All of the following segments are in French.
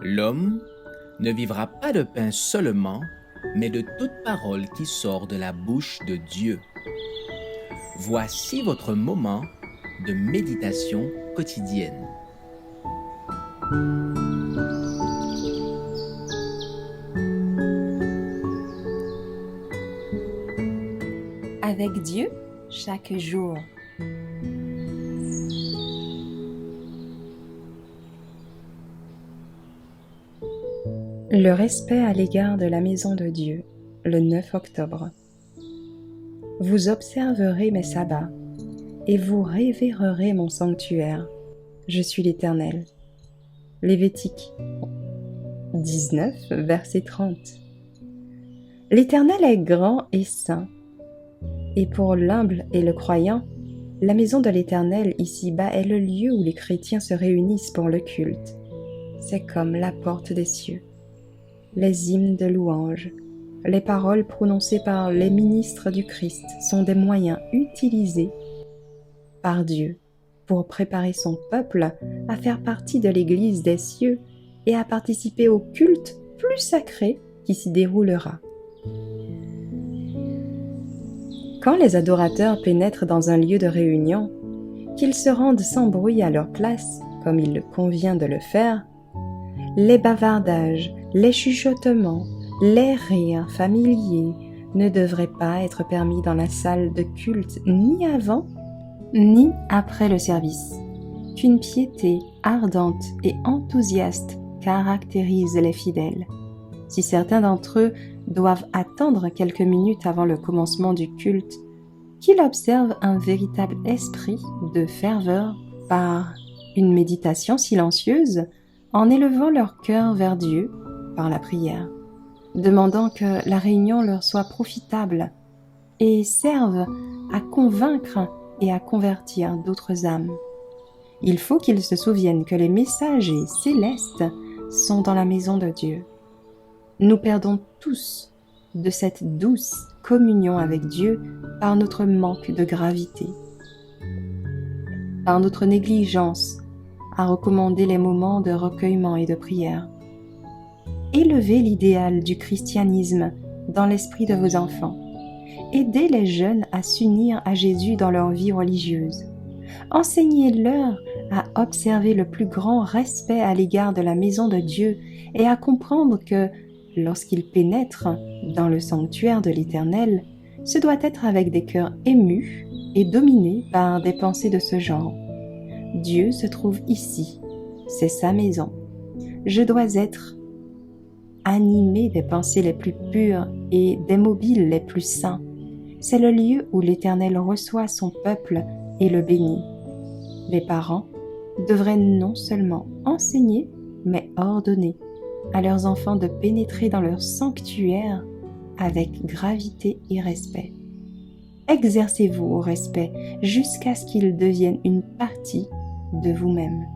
L'homme ne vivra pas de pain seulement, mais de toute parole qui sort de la bouche de Dieu. Voici votre moment de méditation quotidienne. Avec Dieu chaque jour. Le respect à l'égard de la maison de Dieu, le 9 octobre. Vous observerez mes sabbats et vous révérerez mon sanctuaire. Je suis l'Éternel. Lévitique 19, verset 30. L'Éternel est grand et saint. Et pour l'humble et le croyant, la maison de l'Éternel ici-bas est le lieu où les chrétiens se réunissent pour le culte. C'est comme la porte des cieux. Les hymnes de louange, les paroles prononcées par les ministres du Christ sont des moyens utilisés par Dieu pour préparer son peuple à faire partie de l'Église des cieux et à participer au culte plus sacré qui s'y déroulera. Quand les adorateurs pénètrent dans un lieu de réunion, qu'ils se rendent sans bruit à leur place, comme il convient de le faire, les bavardages, les chuchotements, les rires familiers ne devraient pas être permis dans la salle de culte ni avant ni après le service, qu'une piété ardente et enthousiaste caractérise les fidèles. Si certains d'entre eux doivent attendre quelques minutes avant le commencement du culte, qu'ils observent un véritable esprit de ferveur par une méditation silencieuse en élevant leur cœur vers Dieu par la prière, demandant que la réunion leur soit profitable et serve à convaincre et à convertir d'autres âmes. Il faut qu'ils se souviennent que les messagers célestes sont dans la maison de Dieu. Nous perdons tous de cette douce communion avec Dieu par notre manque de gravité, par notre négligence à recommander les moments de recueillement et de prière. Élevez l'idéal du christianisme dans l'esprit de vos enfants. Aidez les jeunes à s'unir à Jésus dans leur vie religieuse. Enseignez-leur à observer le plus grand respect à l'égard de la maison de Dieu et à comprendre que, lorsqu'ils pénètrent dans le sanctuaire de l'Éternel, ce doit être avec des cœurs émus et dominés par des pensées de ce genre. Dieu se trouve ici, c'est sa maison. Je dois être animé des pensées les plus pures et des mobiles les plus saints. C'est le lieu où l'Éternel reçoit son peuple et le bénit. Les parents devraient non seulement enseigner, mais ordonner à leurs enfants de pénétrer dans leur sanctuaire avec gravité et respect. Exercez-vous au respect jusqu'à ce qu'il devienne une partie de vous-même.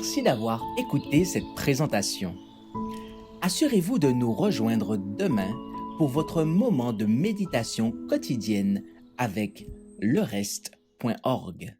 Merci d'avoir écouté cette présentation. Assurez-vous de nous rejoindre demain pour votre moment de méditation quotidienne avec lereste.org.